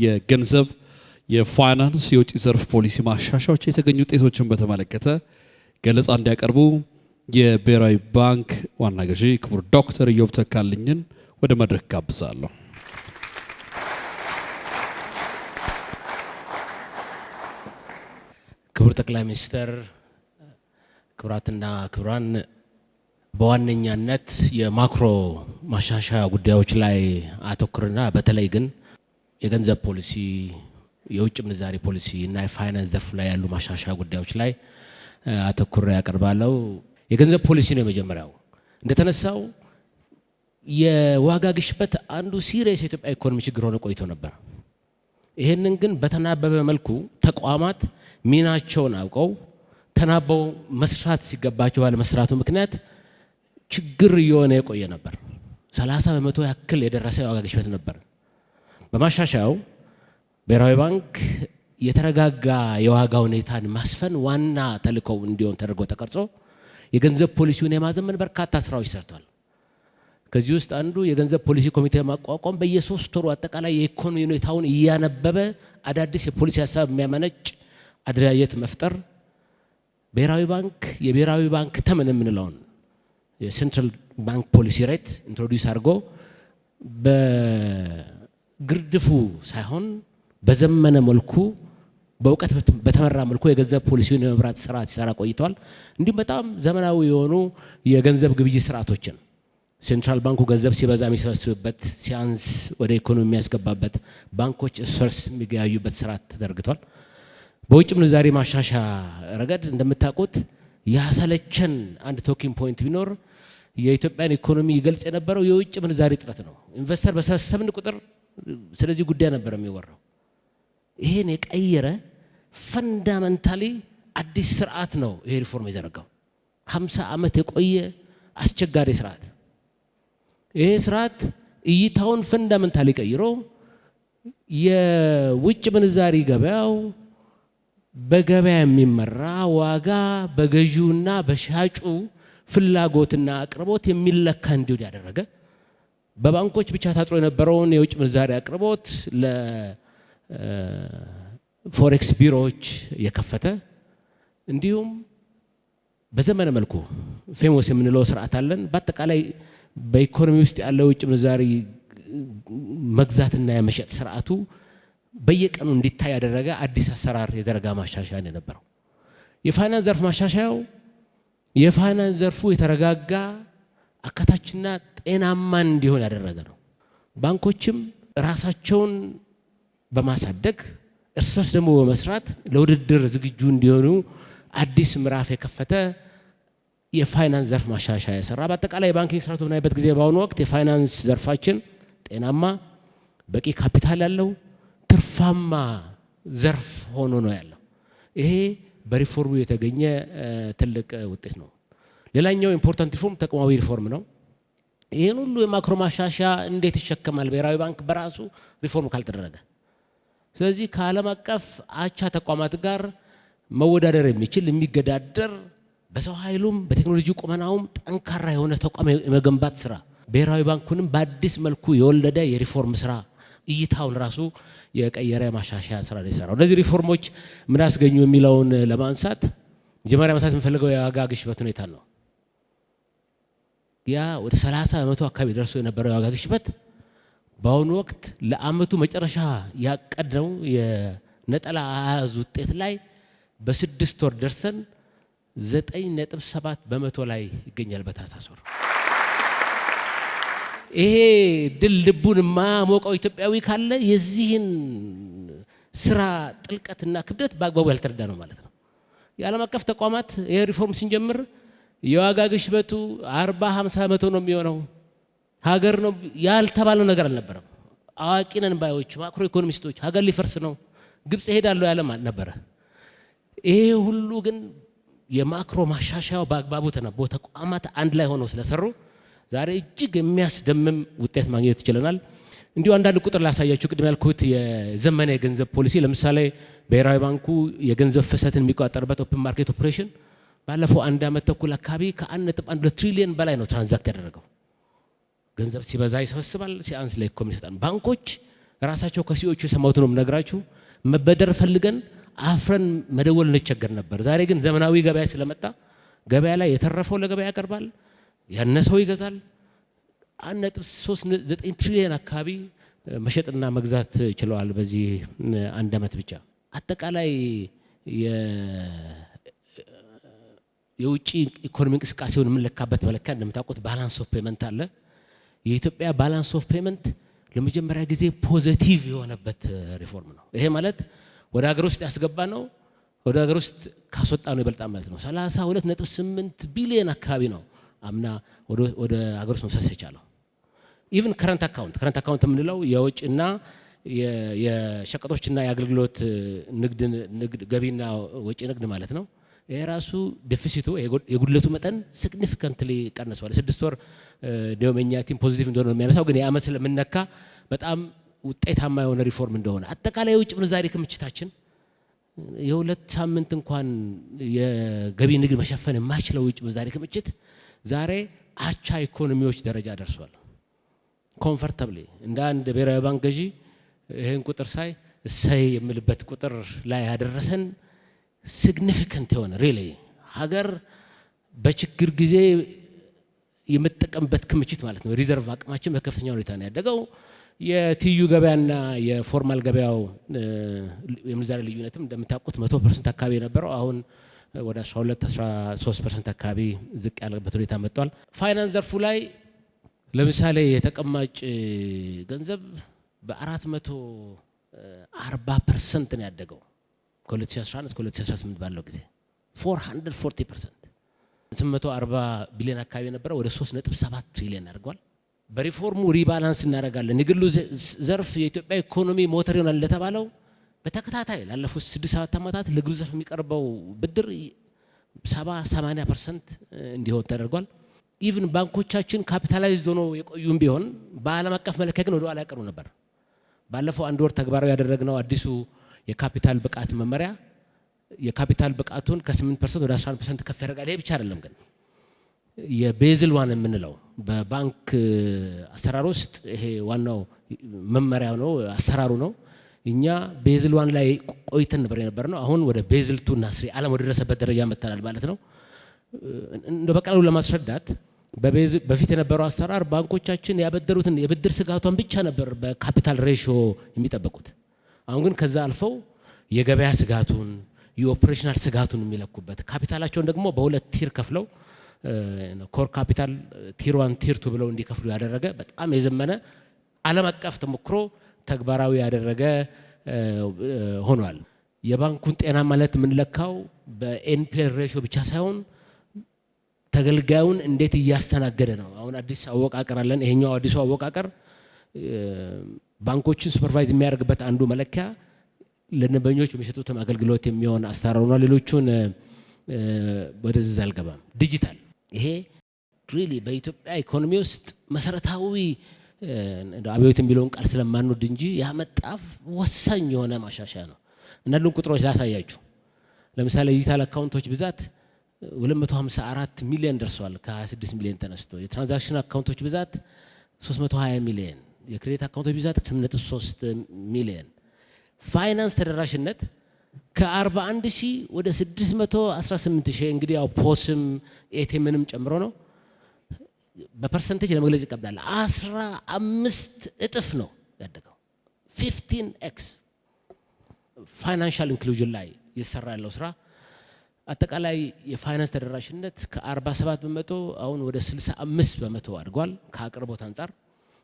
የገንዘብ የፋይናንስ የውጭ ዘርፍ ፖሊሲ ማሻሻያዎች የተገኙ ውጤቶችን በተመለከተ ገለጻ እንዲያቀርቡ የብሔራዊ ባንክ ዋና ገዢ ክቡር ዶክተር ኢዮብ ተካልኝን ወደ መድረክ ጋብዛለሁ። ክቡር ጠቅላይ ሚኒስትር፣ ክቡራትና ክቡራን፣ በዋነኛነት የማክሮ ማሻሻያ ጉዳዮች ላይ አተኩርና በተለይ ግን የገንዘብ ፖሊሲ፣ የውጭ ምንዛሪ ፖሊሲ እና የፋይናንስ ዘርፍ ላይ ያሉ ማሻሻያ ጉዳዮች ላይ አተኩር ያቀርባለው። የገንዘብ ፖሊሲ ነው የመጀመሪያው። እንደተነሳው የዋጋ ግሽበት አንዱ ሲሪየስ የኢትዮጵያ ኢኮኖሚ ችግር ሆኖ ቆይቶ ነበር። ይሄንን ግን በተናበበ መልኩ ተቋማት ሚናቸውን አውቀው ተናበው መስራት ሲገባቸው ባለ መስራቱ ምክንያት ችግር እየሆነ የቆየ ነበር። 30% ያክል የደረሰ የዋጋ ግሽበት ነበር። በማሻሻያው ብሔራዊ ባንክ የተረጋጋ የዋጋ ሁኔታን ማስፈን ዋና ተልዕኮው እንዲሆን ተደርጎ ተቀርጾ የገንዘብ ፖሊሲውን የማዘመን በርካታ ስራዎች ሰርቷል። ከዚህ ውስጥ አንዱ የገንዘብ ፖሊሲ ኮሚቴ ማቋቋም፣ በየ3 ወሩ አጠቃላይ የኢኮኖሚ ሁኔታውን እያነበበ አዳዲስ የፖሊሲ ሀሳብ የሚያመነጭ አደረጃጀት መፍጠር፣ ብሔራዊ ባንክ የብሔራዊ ባንክ ተመን የምንለውን የሴንትራል ባንክ ፖሊሲ ሬት ኢንትሮዲዩስ አድርጎ በግርድፉ ሳይሆን በዘመነ መልኩ በእውቀት በተመራ መልኩ የገንዘብ ፖሊሲውን የመብራት ስራ ሲሰራ ቆይቷል። እንዲሁም በጣም ዘመናዊ የሆኑ የገንዘብ ግብይት ስርዓቶችን ሴንትራል ባንኩ ገንዘብ ሲበዛ የሚሰበስብበት፣ ሲያንስ ወደ ኢኮኖሚ የሚያስገባበት፣ ባንኮች እርስ በርስ የሚገያዩበት ስርዓት ተዘርግቷል። በውጭ ምንዛሪ ማሻሻያ ረገድ እንደምታውቁት ያሰለቸን አንድ ቶኪንግ ፖይንት ቢኖር የኢትዮጵያን ኢኮኖሚ ይገልጽ የነበረው የውጭ ምንዛሪ እጥረት ነው። ኢንቨስተር በሰበሰብን ቁጥር ስለዚህ ጉዳይ ነበር የሚወራው። ይሄን የቀየረ ፈንዳመንታሊ አዲስ ስርዓት ነው ይሄ ሪፎርም የዘረጋው። 50 ዓመት የቆየ አስቸጋሪ ስርዓት። ይሄ ስርዓት እይታውን ፈንዳመንታሊ ቀይሮ የውጭ ምንዛሪ ገበያው በገበያ የሚመራ ዋጋ በገዢውና በሻጩ ፍላጎትና አቅርቦት የሚለካ እንዲሆን ያደረገ፣ በባንኮች ብቻ ታጥሮ የነበረውን የውጭ ምንዛሪ አቅርቦት ለፎሬክስ ቢሮዎች የከፈተ፣ እንዲሁም በዘመነ መልኩ ፌሞስ የምንለው ስርዓት አለን። በአጠቃላይ በኢኮኖሚ ውስጥ ያለው የውጭ ምንዛሪ መግዛትና የመሸጥ ስርዓቱ በየቀኑ እንዲታይ ያደረገ አዲስ አሰራር የዘረጋ ማሻሻያ ነው የነበረው። የፋይናንስ ዘርፍ ማሻሻያው የፋይናንስ ዘርፉ የተረጋጋ አካታችና ጤናማ እንዲሆን ያደረገ ነው። ባንኮችም ራሳቸውን በማሳደግ እርስ በርስ ደግሞ በመስራት ለውድድር ዝግጁ እንዲሆኑ አዲስ ምዕራፍ የከፈተ የፋይናንስ ዘርፍ ማሻሻያ የሰራ። በአጠቃላይ የባንኪንግ ስርዓቱ በምናይበት ጊዜ በአሁኑ ወቅት የፋይናንስ ዘርፋችን ጤናማ፣ በቂ ካፒታል ያለው ትርፋማ ዘርፍ ሆኖ ነው ያለው። ይሄ በሪፎርሙ የተገኘ ትልቅ ውጤት ነው። ሌላኛው ኢምፖርታንት ሪፎርም ተቋማዊ ሪፎርም ነው። ይሄን ሁሉ የማክሮ ማሻሻያ እንዴት ይሸከማል ብሔራዊ ባንክ በራሱ ሪፎርም ካልተደረገ? ስለዚህ ከዓለም አቀፍ አቻ ተቋማት ጋር መወዳደር የሚችል የሚገዳደር፣ በሰው ኃይሉም በቴክኖሎጂ ቁመናውም ጠንካራ የሆነ ተቋም የመገንባት ስራ ብሔራዊ ባንኩንም በአዲስ መልኩ የወለደ የሪፎርም ስራ እይታውን ራሱ የቀየረ ማሻሻያ ስራ ነው የሰራው። እነዚህ ሪፎርሞች ምን አስገኙ የሚለውን ለማንሳት መጀመሪያ ማንሳት የምፈልገው የዋጋ ግሽበት ሁኔታ ነው። ያ ወደ 30% አካባቢ ደርሶ የነበረው የዋጋ ግሽበት በአሁኑ ወቅት ለአመቱ መጨረሻ ያቀደው የነጠላ አሃዝ ውጤት ላይ በ6 ወር ደርሰን 9.7% ላይ ይገኛል በታህሳስ ወር። ይሄ ድል ልቡን ማሞቀው ኢትዮጵያዊ ካለ የዚህን ስራ ጥልቀትና ክብደት በአግባቡ ያልተረዳ ነው ማለት ነው። የዓለም አቀፍ ተቋማት ይሄ ሪፎርም ሲንጀምር የዋጋ ግሽበቱ 40-50% ነው የሚሆነው፣ ሀገር ነው ያልተባለው ነገር አልነበረም። አዋቂ ነን ባዮች ማክሮ ኢኮኖሚስቶች ሀገር ሊፈርስ ነው ግብጽ ሄዳለሁ ያለም አልነበረ። ይሄ ሁሉ ግን የማክሮ ማሻሻያው በአግባቡ ተነቦ ተቋማት አንድ ላይ ሆነው ስለሰሩ ዛሬ እጅግ የሚያስደምም ውጤት ማግኘት ይችላል። እንዲሁ አንዳንድ ቁጥር ላሳያችሁ። ቅድም ያልኩት የዘመነ የገንዘብ ፖሊሲ ለምሳሌ ብሔራዊ ባንኩ የገንዘብ ፍሰትን የሚቆጣጠርበት ኦፕን ማርኬት ኦፕሬሽን ባለፈው 1 ዓመት ተኩል አካባቢ ከ1.1 ትሪሊዮን በላይ ነው ትራንዛክት ያደረገው። ገንዘብ ሲበዛ ይሰበስባል፣ ሲያንስ ለኢኮኖሚ ይሰጣል። ባንኮች ራሳቸው ከሲኦቹ የሰማሁት ነው የምነግራችሁ። መበደር ፈልገን አፍረን መደወል እንቸገር ነበር። ዛሬ ግን ዘመናዊ ገበያ ስለመጣ ገበያ ላይ የተረፈው ለገበያ ያቀርባል፣ ያነሰው ይገዛል። 1.39 ትሪሊዮን አካባቢ መሸጥና መግዛት ችለዋል በዚህ አንድ ዓመት ብቻ። አጠቃላይ የውጭ ኢኮኖሚ እንቅስቃሴውን የምንለካበት መለኪያ እንደምታውቁት ባላንስ ኦፍ ፔመንት አለ። የኢትዮጵያ ባላንስ ኦፍ ፔመንት ለመጀመሪያ ጊዜ ፖዚቲቭ የሆነበት ሪፎርም ነው። ይሄ ማለት ወደ ሀገር ውስጥ ያስገባ ነው ወደ ሀገር ውስጥ ካስወጣ ነው ይበልጣል ማለት ነው። 32.8 ቢሊዮን አካባቢ ነው አምና ወደ ሀገር ውስጥ መፍሰስ የቻለው። ኢቭን ከረንት አካውንት የምንለው የውጭና የሸቀጦችና የአገልግሎት ንግድ ገቢና ወጪ ንግድ ማለት ነው። ይሄ ራሱ ዴፊሲቱ የጉድለቱ መጠን ሲግኒፊካንትሊ ቀንሷል። 6 ወር ደመኛ ቲም ፖዚቲቭ እንደሆነ ነው የሚያነሳው፣ ግን የዓመት ስለምነካ በጣም ውጤታማ የሆነ ሪፎርም እንደሆነ አጠቃላይ የውጭ ምንዛሪ ክምችታችን የሁለት ሳምንት እንኳን የገቢ ንግድ መሸፈን የማይችለው ውጭ ምንዛሪ ክምችት ዛሬ አቻ ኢኮኖሚዎች ደረጃ ደርሷል። ኮምፎርታብሊ እንደ አንድ ብሔራዊ ባንክ ገዢ ይሄን ቁጥር ሳይ እሰይ የምልበት ቁጥር ላይ ያደረሰን ሲግኒፊካንት የሆነ ሪሊ ሀገር በችግር ጊዜ የምትጠቀምበት ክምችት ማለት ነው። ሪዘርቭ አቅማችን በከፍተኛ ሁኔታ ነው ያደገው። የትዩ ገበያና የፎርማል ገበያው የምንዛሬ ልዩነትም እንደምታውቁት 100% አካባቢ የነበረው አሁን ወደ 12-13% አካባቢ ዝቅ ያለበት ሁኔታ መጥቷል። ፋይናንስ ዘርፉ ላይ ለምሳሌ የተቀማጭ ገንዘብ በ440% ነው ያደገው ከ2011 እስከ 2018 ባለው ጊዜ 440%። 840 ቢሊዮን አካባቢ የነበረው ወደ 3.7 ትሪሊዮን አድርጓል። በሪፎርሙ ሪባላንስ እናደርጋለን። የግሉ ዘርፍ የኢትዮጵያ ኢኮኖሚ ሞተር ይሆናል ለተባለው በተከታታይ ላለፉት 6-7 ዓመታት ለግሉ ዘርፍ የሚቀርበው ብድር 70-80% እንዲሆን ተደርጓል። ኢቭን ባንኮቻችን ካፒታላይዝድ ሆኖ የቆዩም ቢሆን በዓለም አቀፍ መለኪያ ግን ወደ ኋላ ያቀሩ ነበር። ባለፈው አንድ ወር ተግባራዊ ያደረግነው አዲሱ የካፒታል ብቃት መመሪያ የካፒታል ብቃቱን ከ8% ወደ 11% ከፍ ያደርጋል። ይሄ ብቻ አይደለም ግን የቤዝል ዋን የምንለው በባንክ አሰራር ውስጥ ይሄ ዋናው መመሪያው ነው፣ አሰራሩ ነው። እኛ ቤዝል ዋን ላይ ቆይተን ነበር የነበርነው። አሁን ወደ ቤዝል 2 እና 3 ዓለም ወደ ደረሰበት ደረጃ መጥተናል ማለት ነው። እንደ በቀላሉ ለማስረዳት በፊት የነበረው አሰራር ባንኮቻችን ያበደሩትን የብድር ስጋቷን ብቻ ነበር በካፒታል ሬሽዮ የሚጠበቁት። አሁን ግን ከዛ አልፈው የገበያ ስጋቱን የኦፕሬሽናል ስጋቱን የሚለኩበት ካፒታላቸውን ደግሞ በሁለት ቲር ከፍለው ኮር ካፒታል ቲር 1 ቲር 2 ብለው እንዲከፍሉ ያደረገ በጣም የዘመነ ዓለም አቀፍ ተሞክሮ ተግባራዊ ያደረገ ሆኗል። የባንኩን ጤና ማለት የምንለካው በኤንፒኤል ሬሽዮ ብቻ ሳይሆን ተገልጋዩን እንዴት እያስተናገደ ነው። አሁን አዲስ አወቃቀር አለን። ይሄኛው አዲሱ አወቃቀር ባንኮችን ሱፐርቫይዝ የሚያደርግበት አንዱ መለኪያ ለደንበኞች የሚሰጡትም አገልግሎት የሚሆን አሰራር ነው። ሌሎቹን ወደዚህ አልገባም። ዲጂታል ይሄ ሪሊ በኢትዮጵያ ኢኮኖሚ ውስጥ መሰረታዊ አብዮት የሚለውን ቃል ስለማንወድ እንጂ ያመጣፍ ወሳኝ የሆነ ማሻሻያ ነው። እነዚህን ቁጥሮች ላሳያችሁ። ለምሳሌ ዲጂታል አካውንቶች ብዛት 254 ሚሊዮን ደርሷል ከ26 ሚሊዮን ተነስቶ። የትራንዛክሽን አካውንቶች ብዛት 320 ሚሊዮን፣ የክሬዲት አካውንቶች ብዛት 8.3 ሚሊዮን። ፋይናንስ ተደራሽነት ከ41 ሺህ ወደ 618 ሺህ እንግዲህ ያው ፖስም ኤቲኤምንም ጨምሮ ነው። በፐርሰንቴጅ ለመግለጽ ይቀብላል። 15 እጥፍ ነው ያደገው። 15x ፋይናንሻል ኢንክሉዥን ላይ እየሰራ ያለው ስራ አጠቃላይ የፋይናንስ ተደራሽነት ከ47 በመቶ አሁን ወደ 65 በመቶ አድጓል። ከአቅርቦት አንጻር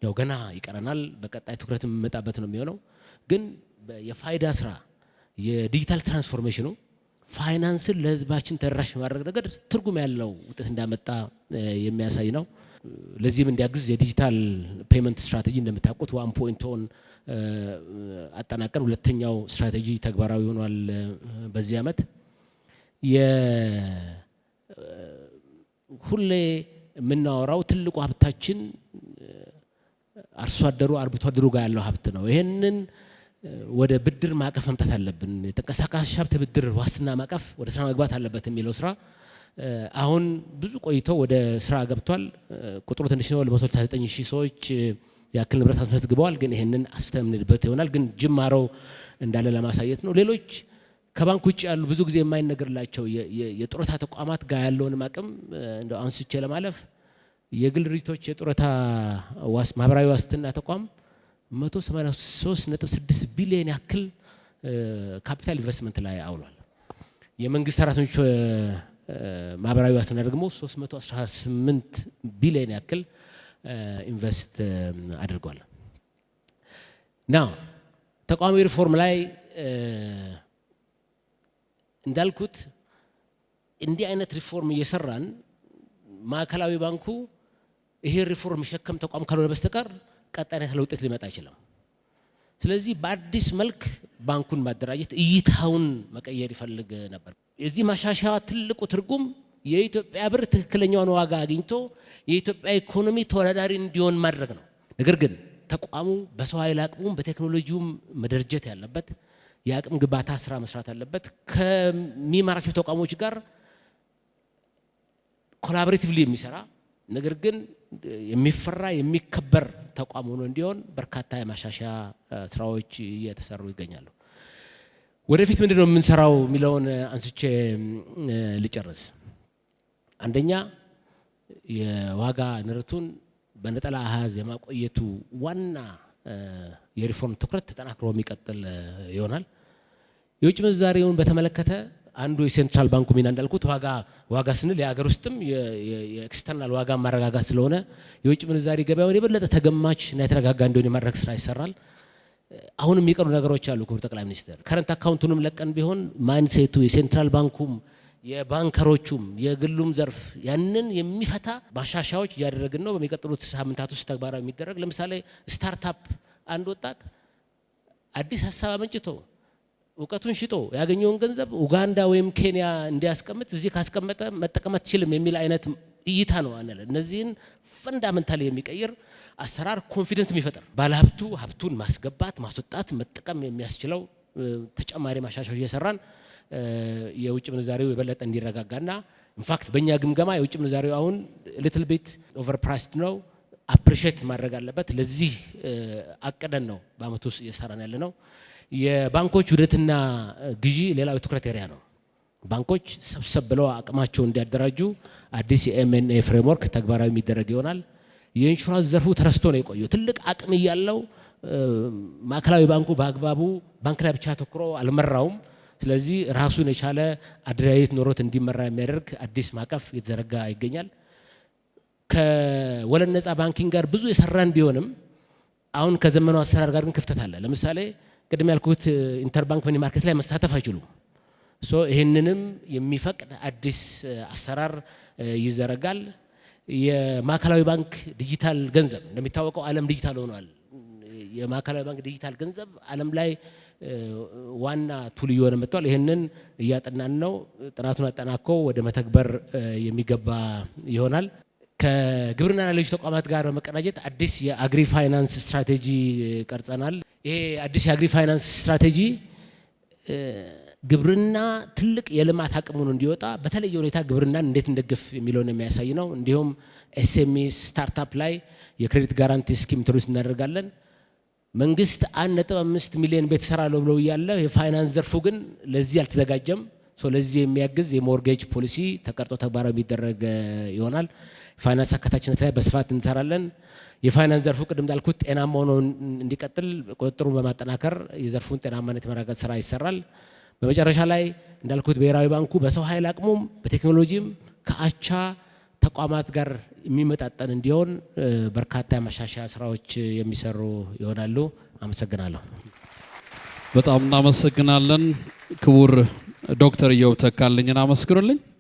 ያው ገና ይቀረናል። በቀጣይ ትኩረት የምመጣበት ነው የሚሆነው። ግን የፋይዳ ስራ የዲጂታል ትራንስፎርሜሽኑ ፋይናንስን ለህዝባችን ተደራሽ ማድረግ ነገር ትርጉም ያለው ውጤት እንዳመጣ የሚያሳይ ነው። ለዚህም እንዲያግዝ የዲጂታል ፔመንት ስትራቴጂ እንደምታውቁት 1.1 አጠናቀን ሁለተኛው ስትራቴጂ ተግባራዊ ሆኗል በዚህ ዓመት። ሁሌ የምናወራው ትልቁ ሀብታችን አርሶ አደሩ አርብቶ አደሩ ጋር ያለው ሀብት ነው። ይሄንን ወደ ብድር ማዕቀፍ መምጣት አለብን። የተንቀሳቃሽ ሀብት ብድር ዋስትና ማዕቀፍ ወደ ስራ መግባት አለበት የሚለው ስራ አሁን ብዙ ቆይቶ ወደ ስራ ገብቷል። ቁጥሩ ትንሽ ነው። ለ169 ሺህ ሰዎች ያክል ንብረት አስመዝግበዋል። ግን ይሄንን አስፍተን የምንልበት ይሆናል። ግን ጅማሮ እንዳለ ለማሳየት ነው። ሌሎች ከባንክ ውጭ ያሉ ብዙ ጊዜ የማይነገርላቸው የጡረታ ተቋማት ጋር ያለውን አቅም እንደው አንስቼ ለማለፍ የግል ድርጅቶች የጡረታ ማህበራዊ ዋስትና ተቋም 183.6 ቢሊዮን ያክል ካፒታል ኢንቨስትመንት ላይ አውሏል። የመንግስት ሰራተኞች ማህበራዊ ዋስትና ደግሞ 318 ቢሊዮን ያክል ኢንቨስት አድርጓል። ናው ተቋማዊ ሪፎርም ላይ እንዳልኩት እንዲህ አይነት ሪፎርም እየሰራን ማዕከላዊ ባንኩ ይሄ ሪፎርም የሚሸከም ተቋም ካልሆነ በስተቀር ቀጣይነት ያለው ውጤት ሊመጣ አይችልም። ስለዚህ በአዲስ መልክ ባንኩን ማደራጀት እይታውን መቀየር ይፈልግ ነበር። የዚህ ማሻሻያ ትልቁ ትርጉም የኢትዮጵያ ብር ትክክለኛውን ዋጋ አግኝቶ የኢትዮጵያ ኢኮኖሚ ተወዳዳሪ እንዲሆን ማድረግ ነው። ነገር ግን ተቋሙ በሰው ኃይል አቅሙም በቴክኖሎጂውም መደረጀት ያለበት የአቅም ግንባታ ስራ መስራት አለበት። ከሚመራቸው ተቋሞች ጋር ኮላቦሬቲቭሊ የሚሰራ ነገር ግን የሚፈራ የሚከበር ተቋም ሆኖ እንዲሆን በርካታ የማሻሻያ ስራዎች እየተሰሩ ይገኛሉ። ወደፊት ምንድነው የምንሰራው የሚለውን አንስቼ ልጨርስ። አንደኛ የዋጋ ንረቱን በነጠላ አሃዝ የማቆየቱ ዋና የሪፎርም ትኩረት ተጠናክሮ የሚቀጥል ይሆናል። የውጭ ምንዛሬውን በተመለከተ አንዱ የሴንትራል ባንኩ ሚና እንዳልኩት ዋጋ ስንል የሀገር ውስጥም የኤክስተርናል ዋጋ ማረጋጋት ስለሆነ የውጭ ምንዛሬ ገበያውን የበለጠ ተገማች እና የተረጋጋ እንዲሆን የማድረግ ስራ ይሰራል። አሁን የሚቀሩ ነገሮች አሉ። ክቡር ጠቅላይ ሚኒስትር ከረንት አካውንቱንም ለቀን ቢሆን ማይንድሴቱ የሴንትራል ባንኩም የባንከሮቹም የግሉም ዘርፍ ያንን የሚፈታ ማሻሻያዎች እያደረግን ነው። በሚቀጥሉት ሳምንታት ውስጥ ተግባራዊ የሚደረግ ለምሳሌ ስታርታፕ አንድ ወጣት አዲስ ሀሳብ አመንጭቶ እውቀቱን ሽጦ ያገኘውን ገንዘብ ኡጋንዳ ወይም ኬንያ እንዲያስቀምጥ እዚህ ካስቀመጠ መጠቀም አትችልም የሚል አይነት እይታ ነው አለ። እነዚህን ፈንዳመንታሊ የሚቀይር አሰራር ኮንፊደንስ የሚፈጥር ባለሀብቱ ሀብቱን ማስገባት ማስወጣት መጠቀም የሚያስችለው ተጨማሪ ማሻሻያዎች እየሰራን የውጭ ምንዛሬው የበለጠ እንዲረጋጋና ኢንፋክት በእኛ ግምገማ የውጭ ምንዛሬው አሁን ሊትል ቢት ኦቨር ፕራይስድ ነው፣ አፕሪሼት ማድረግ አለበት። ለዚህ አቅደን ነው በአመቱ ውስጥ እየሰራን ያለ ነው። የባንኮች ውህደትና ግዢ ሌላው የትኩረት ኤሪያ ነው። ባንኮች ሰብሰብ ብለው አቅማቸውን እንዲያደራጁ አዲስ የኤምኤንኤ ፍሬምወርክ ተግባራዊ የሚደረግ ይሆናል። የኢንሹራንስ ዘርፉ ተረስቶ ነው የቆየው። ትልቅ አቅም እያለው ማዕከላዊ ባንኩ በአግባቡ ባንክ ላይ ብቻ ተኩሮ አልመራውም። ስለዚህ ራሱን የቻለ አደረጃጀት ኖሮት እንዲመራ የሚያደርግ አዲስ ማዕቀፍ እየተዘረጋ ይገኛል። ከወለድ ነፃ ባንኪንግ ጋር ብዙ የሰራን ቢሆንም አሁን ከዘመኑ አሰራር ጋር ግን ክፍተት አለ። ለምሳሌ ቅድም ያልኩት ኢንተርባንክ መኒ ማርኬት ላይ መሳተፍ አይችሉም። ይህንንም የሚፈቅድ አዲስ አሰራር ይዘረጋል። የማዕከላዊ ባንክ ዲጂታል ገንዘብ እንደሚታወቀው ዓለም ዲጂታል ሆኗል። የማዕከላዊ ባንክ ዲጂታል ገንዘብ ዓለም ላይ ዋና ቱል እየሆነ መጥቷል። ይህንን እያጠናን ነው። ጥናቱን አጠናቆ ወደ መተግበር የሚገባ ይሆናል። ከግብርናና ሌሎች ተቋማት ጋር በመቀናጀት አዲስ የአግሪ ፋይናንስ ስትራቴጂ ቀርጸናል። ይሄ አዲስ የአግሪ ፋይናንስ ስትራቴጂ ግብርና ትልቅ የልማት አቅሙን እንዲወጣ በተለየ ሁኔታ ግብርናን እንዴት እንደግፍ የሚለውን የሚያሳይ ነው። እንዲሁም ኤስኤምኢ ስታርታፕ ላይ የክሬዲት ጋራንቲ ስኪም ኢንትሮዲዩስ እናደርጋለን። መንግስት 1.5 ሚሊዮን ቤት እሰራለሁ ብለው እያለ የፋይናንስ ዘርፉ ግን ለዚህ አልተዘጋጀም። ለዚህ የሚያግዝ የሞርጌጅ ፖሊሲ ተቀርጾ ተግባራዊ የሚደረግ ይሆናል። ፋይናንስ አካታችነት ላይ በስፋት እንሰራለን። የፋይናንስ ዘርፉ ቅድም እንዳልኩት ጤናማ ሆኖ እንዲቀጥል ቁጥጥሩን በማጠናከር የዘርፉን ጤናማነት የማረጋገጥ ስራ ይሰራል። በመጨረሻ ላይ እንዳልኩት ብሔራዊ ባንኩ በሰው ኃይል አቅሙም በቴክኖሎጂም ከአቻ ተቋማት ጋር የሚመጣጠን እንዲሆን በርካታ የማሻሻያ ስራዎች የሚሰሩ ይሆናሉ። አመሰግናለሁ። በጣም እናመሰግናለን። ክቡር ዶክተር ኢዮብ ተካልኝን አመስግኑልኝ።